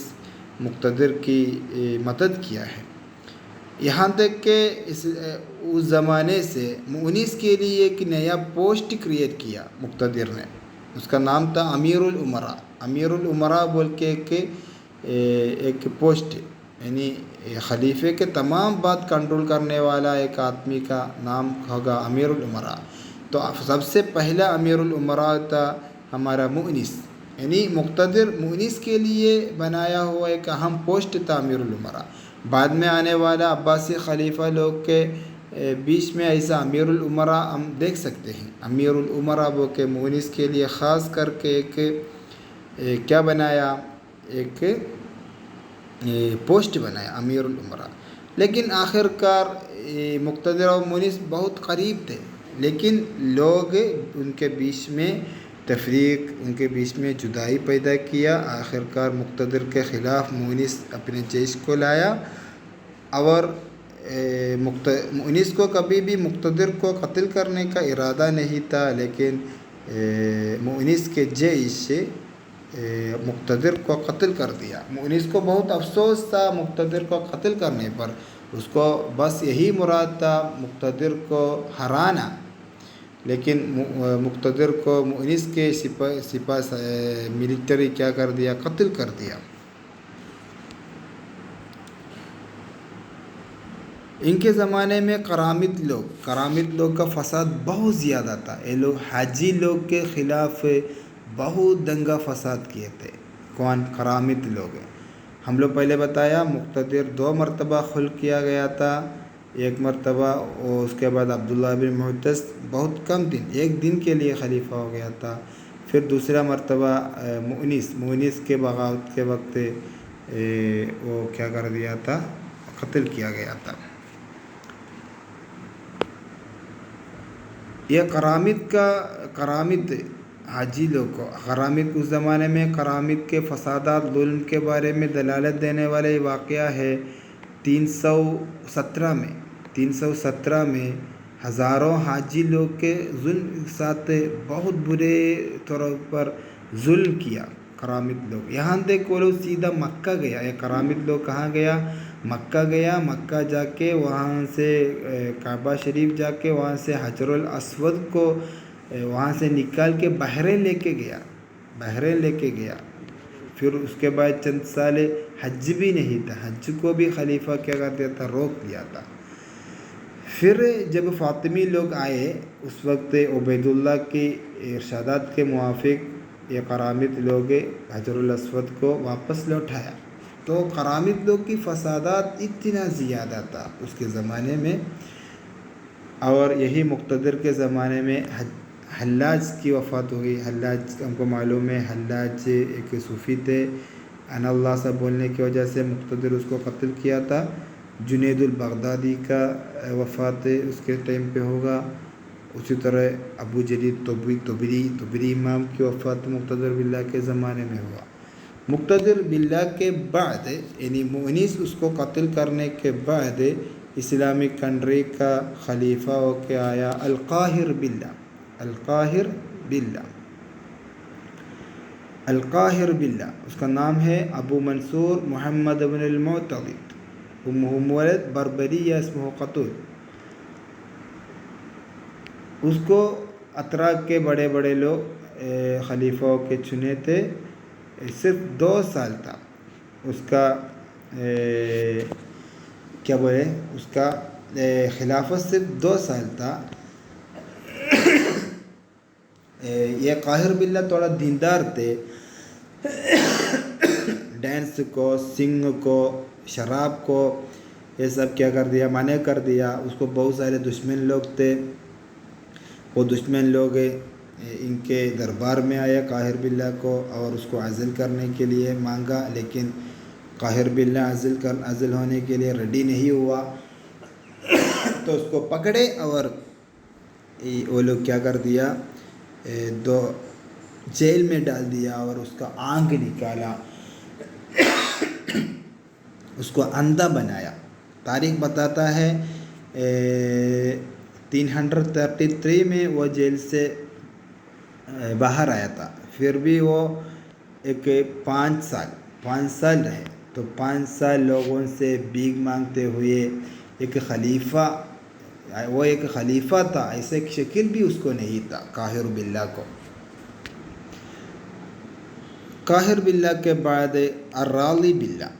مقتدر کی مدد کیا ہے، یہاں تک کہ اس زمانے سے مؤنس کے لیے ایک نیا پوسٹ کریٹ کیا مقتدر نے، اس کا نام تھا امیر الامراء بول کے ایک پوسٹ ہے، یعنی خلیفے کے تمام بات کنٹرول کرنے والا ایک آدمی کا نام ہوگا امیر الامراء. تو سب سے پہلا امیر الامراء تھا ہمارا مؤنس، یعنی مقتدر مؤنس کے لیے بنایا ہوا ایک اہم پوسٹ تھا امیر الامراء. بعد میں آنے والا عباسی خلیفہ لوگ کے بیچ میں ایسا امیر الامراء ہم دیکھ سکتے ہیں. امیر الامراء وہ کہ مؤنس کے لیے خاص کر کے ایک کیا بنایا، ایک پوسٹ بنایا امیر الامراء. لیکن آخر کار مقتدر اور مؤنس بہت قریب تھے، لیکن لوگ ان کے بیچ میں تفریق، ان کے بیچ میں جدائی پیدا کیا. آخر کار مقتدر کے خلاف مؤنس اپنے جیش کو لایا، اور مؤنس کو کبھی بھی مقتدر کو قتل کرنے کا ارادہ نہیں تھا، لیکن مؤنس کے جیش مقتدر کو قتل کر دیا. مؤنس کو بہت افسوس تھا مقتدر کو قتل کرنے پر، اس کو بس یہی مراد تھا مقتدر کو ہرانا. لیکن مقتدر کو مؤنس کے سپاہ ملٹری کیا کر دیا، قتل کر دیا. ان کے زمانے میں کرامت لوگ کا فساد بہت زیادہ تھا. یہ لوگ حاجی لوگ کے خلاف بہت دنگا فساد کیے تھے. کون؟ کرامت لوگ. ہم لوگ پہلے بتایا مقتدر 2 مرتبہ خلع کیا گیا تھا. ایک مرتبہ اور اس کے بعد عبداللہ بن معتز بہت کم دن، 1 دن کے لیے خلیفہ ہو گیا تھا. پھر دوسرا مرتبہ مؤنس کے بغاوت کے وقت وہ کیا کر دیا تھا، قتل کیا گیا تھا. یہ کرامت حاجی لوگ کو کرامت اس زمانے میں کرامت کے فسادات ظلم کے بارے میں دلالت دینے والے واقعہ ہے. 317 میں ہزاروں حاجی لوگ کے ظلم کے ساتھ بہت برے طور پر ظلم کیا کرامت لوگ. یہاں تک وہ لوگ سیدھا مکہ گیا. یہ کرامت لوگ کہاں گیا؟ مکہ گیا. مکہ جا کے وہاں سے کعبہ شریف جا کے وہاں سے حجر الاسود کو وہاں سے نکال کے بحرین لے کے گیا. پھر اس کے بعد چند سال حج بھی نہیں تھا، حج کو بھی خلیفہ کیا کر دیا تھا، روک دیا تھا. پھر جب فاطمی لوگ آئے اس وقت عبید اللہ کی ارشادات کے موافق یہ کرامت لوگ حجر الاسود کو واپس لوٹایا. تو کرامت لوگ کی فسادات اتنا زیادہ تھا اس کے زمانے میں. اور یہی مقتدر کے زمانے میں حلاج کی وفات ہوئی. حلاج ہم کو معلوم ہے، حلاج ایک صوفی تھے. انا اللہ سے بولنے کی وجہ سے مقتدر اس کو قتل کیا تھا. جنید البغدادی کا وفات اس کے ٹائم پہ ہوگا. اسی طرح ابو جدید طبری امام کی وفات مقتدر باللہ کے زمانے میں ہوا. مقتدر باللہ کے بعد یعنی مؤنس اس کو قتل کرنے کے بعد اسلامک کنٹری کا خلیفہ ہو کے آیا القاہر باللہ. اس کا نام ہے ابو منصور محمد بن المعتضد. امہ مولد بربریہ اسمہ قتل. اس کو اتراک کے بڑے بڑے لوگ خلیفوں کے چنے تھے. صرف 2 سال تھا اس کا اس کا خلافت صرف 2 سال تھا. یہ قاہر باللہ تھوڑا دیندار تھے. ڈینس کو، سنگ کو، شراب کو یہ سب کیا کر دیا، منع کر دیا. اس کو بہت سارے دشمن لوگ تھے. وہ دشمن لوگ ان کے دربار میں آیا قاہر باللہ کو اور اس کو عزل کرنے کے لیے مانگا، لیکن قاہر باللہ عزل ہونے کے لیے ریڈی نہیں ہوا. تو اس کو پکڑے اور وہ لوگ کیا کر دیا، جیل میں ڈال دیا اور اس کا آنکھ نکالا، اس کو اندھا بنایا. تاریخ بتاتا ہے 333 میں وہ جیل سے باہر آیا تھا. پھر بھی وہ 5 سال رہے. تو 5 سال لوگوں سے بھیک مانگتے ہوئے ایک خلیفہ تھا، ایسے شکل بھی اس کو نہیں تھا قاہر باللہ کو. قاہر باللہ کے بعد الراضی باللہ.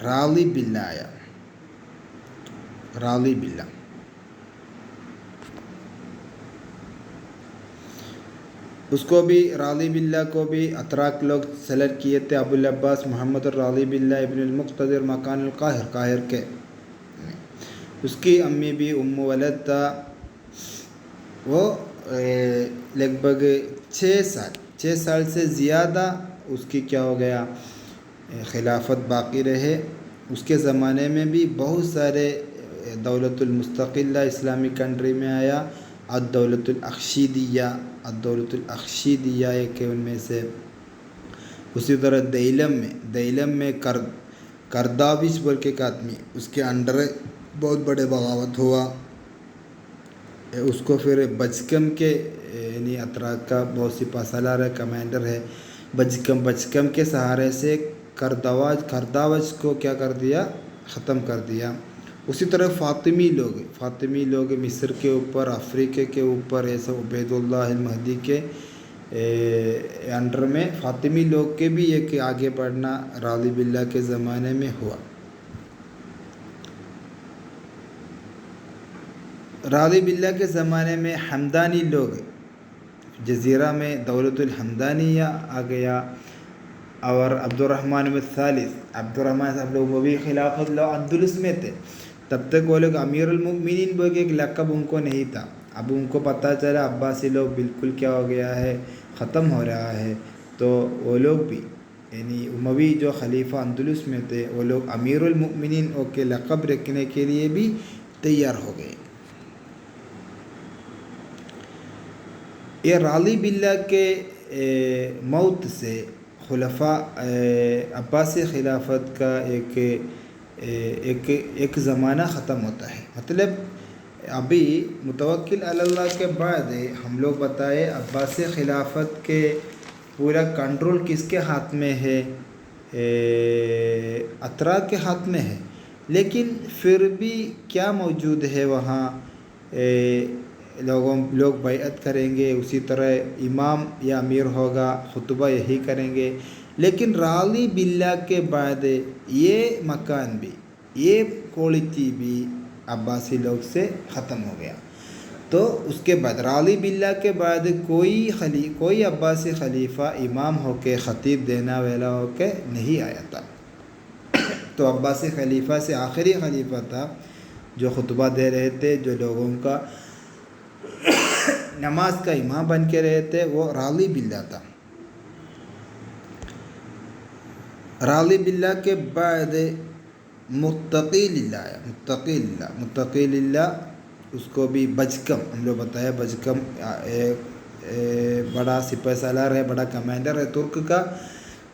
راضی باللہ آیا، راضی باللہ. اس کو بھی راضی باللہ کو بھی اتراک لوگ سلیکٹ کیے تھے. ابو العباس محمد الراضی باللہ ابن المقتدر مکان القاہر، قاہر کے. اس کی امی بھی ام ولد تھا. وہ لگ بھگ 6 سال سے زیادہ اس کی کیا ہو گیا، خلافت باقی رہے. اس کے زمانے میں بھی بہت سارے دولت المستقلہ اسلامی کنٹری میں آیا. الدولت الاخشیدیہ، الدولت الاخشیدیہ ایک ہے ان میں سے. اسی طرح دیلم میں کرداوش بول کے ایک آدمی، اس کے انڈر بہت بڑے بغاوت ہوا. اس کو پھر بچکم کے یعنی اتراک کا بہت سپہ سالار ہے، کمانڈر ہے. بچکم کے سہارے سے کرداوش کو کیا کر دیا، ختم کر دیا. اسی طرح فاطمی لوگ مصر کے اوپر، افریقہ کے اوپر، ایسا عبید اللہ المہدی کے انڈر میں فاطمی لوگ کے بھی ایک آگے بڑھنا راضی باللہ کے زمانے میں ہوا. راضی باللہ کے زمانے میں حمدانی لوگ، جزیرہ میں دولت الحمدانیہ آ گیا. اور عبد الرحمن الثالث صاحب لوگ وہ بھی خلافت لو اندلس میں تھے. تب تک وہ لوگ امیر المؤمنین بول کے ایک لقب ان کو نہیں تھا. اب ان کو پتہ چلا عباسی لوگ بالکل کیا ہو گیا ہے، ختم ہو رہا ہے. تو وہ لوگ بھی یعنی اموی جو خلیفہ اندلس میں تھے، وہ لوگ امیر المؤمنین کے لقب رکھنے کے لیے بھی تیار ہو گئے. یہ راضی باللہ کے موت سے خلفاء عباسی خلافت کا ایک زمانہ ختم ہوتا ہے. مطلب ابھی متوکل علی اللہ کے بعد ہم لوگ بتائے عباسی خلافت کے پورا کنٹرول کس کے ہاتھ میں ہے، اتراک کے ہاتھ میں ہے. لیکن پھر بھی کیا موجود ہے وہاں، لوگ بیعت کریں گے. اسی طرح امام یا امیر ہوگا، خطبہ یہی کریں گے. لیکن راضی باللہ کے بعد یہ مکان بھی، یہ کوالٹی بھی عباسی لوگ سے ختم ہو گیا. تو اس کے بعد راضی باللہ کے بعد کوئی عباسی خلیفہ امام ہو کے، خطیب دینا والا ہو کے نہیں آیا تھا. تو عباسی خلیفہ سے آخری خلیفہ تھا جو خطبہ دے رہے تھے، جو لوگوں کا نماز کا امام بن کے رہے تھے، وہ راضی باللہ تھا. راضی باللہ کے بعد متقی للہ آیا. متقی للہ اس کو بھی بچکم ہم لوگ بتایا. بچکم بڑا سپہ سالار ہے، بڑا کمانڈر ہے ترک کا.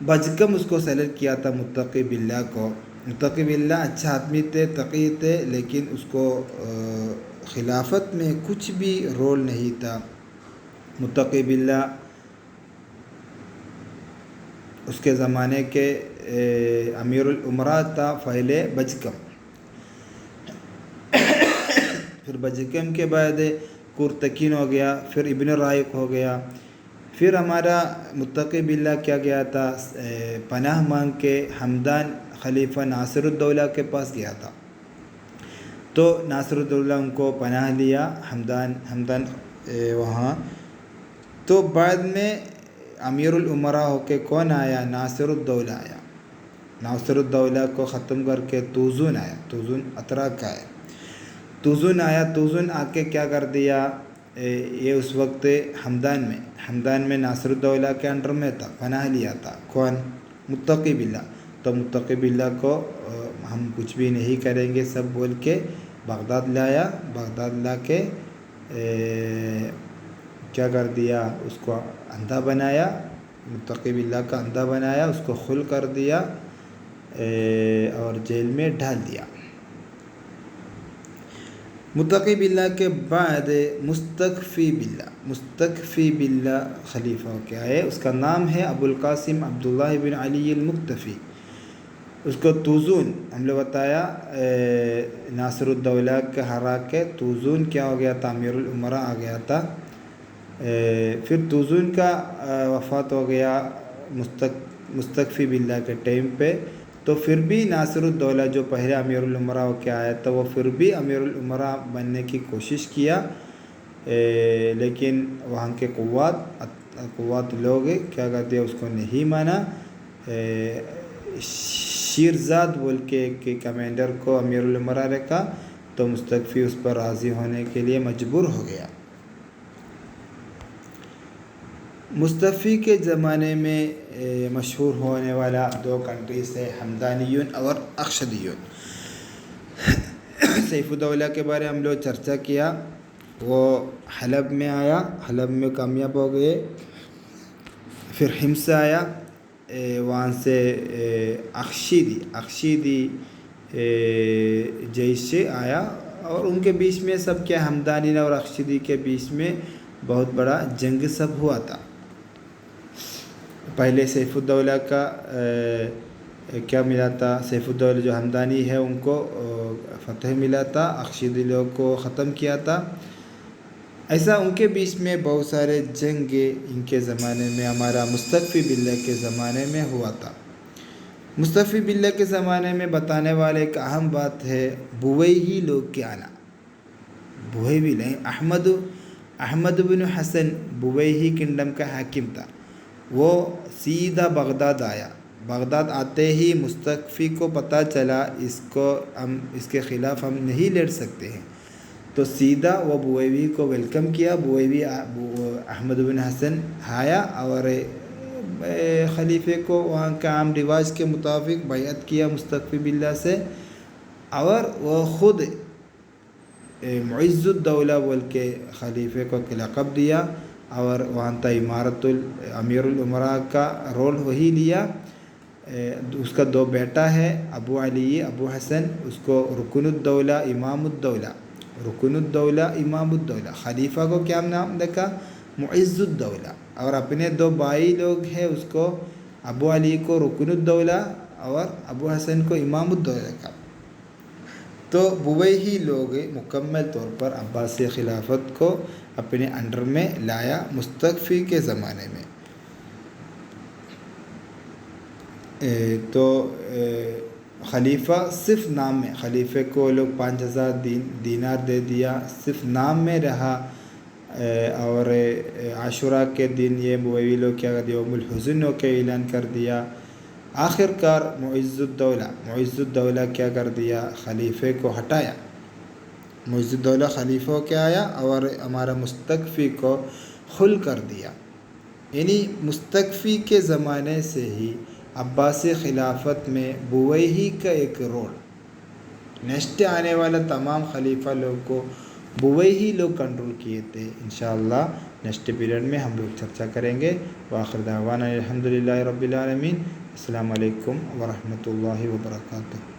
بچکم اس کو سلیکٹ کیا تھا متقی باللہ کو. متقی باللہ اچھا آدمی تھے، تقی تھے، لیکن اس کو خلافت میں کچھ بھی رول نہیں تھا. متقی باللہ اس کے زمانے کے امیر الامراء تھا پہلے بچکم. پھر بچکم کے بعد کرتکین ہو گیا، پھر ابن رائق ہو گیا. پھر ہمارا متقی باللہ کیا گیا تھا، پناہ مانگ کے حمدان خلیفہ ناصر الدولہ کے پاس گیا تھا. تو ناصر الدولہ ان کو پناہ لیا، حمدان وہاں. تو بعد میں امیر الامراء ہو کے کون آیا، ناصر الدولہ آیا. ناصر الدولہ کو ختم کر کے توزون آیا. توزون اتراک کا ہے. توزون آیا. توزون آ کے کیا کر دیا، یہ اس وقت حمدان میں ناصر الدولہ کے انڈر میں تھا، پناہ لیا تھا. کون، متقی باللہ. تو متقی باللہ کو ہم کچھ بھی نہیں کریں گے سب بول کے بغداد لایا. بغداد لا کے کیا کر دیا، اس کو اندھا بنایا. متقی باللہ کا اندھا بنایا، اس کو خل کر دیا اور جیل میں ڈال دیا. متقی باللہ کے بعد مستکفی باللہ خلیفہ ہو کے آئے. اس کا نام ہے ابو القاسم عبداللہ بن علی المکتفی. اس کو توزون ہم نے بتایا ناصر الدولہ کے ہرا کے توزون کیا ہو گیا تھا، امیر الامراء آ گیا تھا. پھر توزون کا وفات ہو گیا مستکفی باللہ کے ٹائم پہ. تو پھر بھی ناصر الدولہ جو پہلے امیر الامراء ہو کے آیا تھا وہ پھر بھی امیر الامراء بننے کی کوشش کیا، لیکن وہاں کے قوات لوگ کیا کرتے اس کو نہیں مانا۔ شیرزاد بول کے ایک کمانڈر کو امیر الامراء رکھا، تو مستکفی اس پر راضی ہونے کے لیے مجبور ہو گیا۔ مستکفی کے زمانے میں مشہور ہونے والا 2 کنٹریز ہے، حمدانیون اور اخشدیون۔ سیف الدولہ کے بارے ہم لوگ چرچا کیا، وہ حلب میں آیا، حلب میں کامیاب ہو گئے، پھر حمص آیا، وہاں سے اخشیدی جیش سے آیا، اور ان کے بیچ میں سب کیا حمدانی اور اخشیدی کے بیچ میں بہت بڑا جنگ سب ہوا تھا۔ پہلے سیف الدولہ کا کیا ملا تھا، سیف الدولہ جو حمدانی ہے ان کو فتح ملا تھا، اخشیدی لوگ کو ختم کیا تھا۔ ایسا ان کے بیچ میں بہت سارے جنگ ان کے زمانے میں، ہمارا مستکفی باللہ کے زمانے میں ہوا تھا۔ مستکفی باللہ کے زمانے میں بتانے والے ایک اہم بات ہے بویہی لوگ کے آنا۔ بویہی نہیں، احمد بن حسن بویہی کنگڈم کا حاکم تھا، وہ سیدھا بغداد آیا۔ بغداد آتے ہی مستکفی کو پتہ چلا اس کے خلاف ہم نہیں لڑ سکتے ہیں، تو سیدھا وہ بویہی کو ویلکم کیا۔ بویہی احمد بن حسن آیا اور خلیفے کو وہاں کا عام رواج کے مطابق بیعت کیا مستکفی باللہ سے، اور وہ خود معز الدولہ بول کے خلیفے کو لقب دیا، اور وہاں تا امارت امیر الامراء کا رول وہی لیا۔ اس کا 2 بیٹا ہے، ابو علی ابو حسن، اس کو رکن الدولہ امام الدولہ، خلیفہ کو کیا نام رکھا، معز الدولہ، اور اپنے 2 بھائی لوگ ہیں، اس کو ابو علی کو رکن الدولہ اور ابو حسن کو امام الدولہ کا۔ تو بویہی لوگ مکمل طور پر عباسی خلافت کو اپنے انڈر میں لایا مستکفی کے زمانے میں۔ تو خلیفہ صرف نام میں، خلیفے کو لوگ 5000 دینار دے دیا، صرف نام میں رہا، اور عاشوراء کے دن یہ بویہی لوگ کیا کر دیا، یوم الحزن کے اعلان کر دیا۔ آخر کار معز الدولہ کیا کر دیا، خلیفے کو ہٹایا، معز الدولہ خلیفہ ہو کے آیا اور ہمارا مستکفی کو خل کر دیا۔ یعنی مستکفی کے زمانے سے ہی عباسی خلافت میں بویہی کا ایک رول، نیکسٹ آنے والا تمام خلیفہ لوگ کو بویہی لوگ کنٹرول کیے تھے۔ انشاءاللہ نیکسٹ پیریڈ میں ہم لوگ چرچا کریں گے۔ وآخر دعوانا الحمدللہ رب العالمین۔ السلام علیکم ورحمۃ اللہ وبرکاتہ۔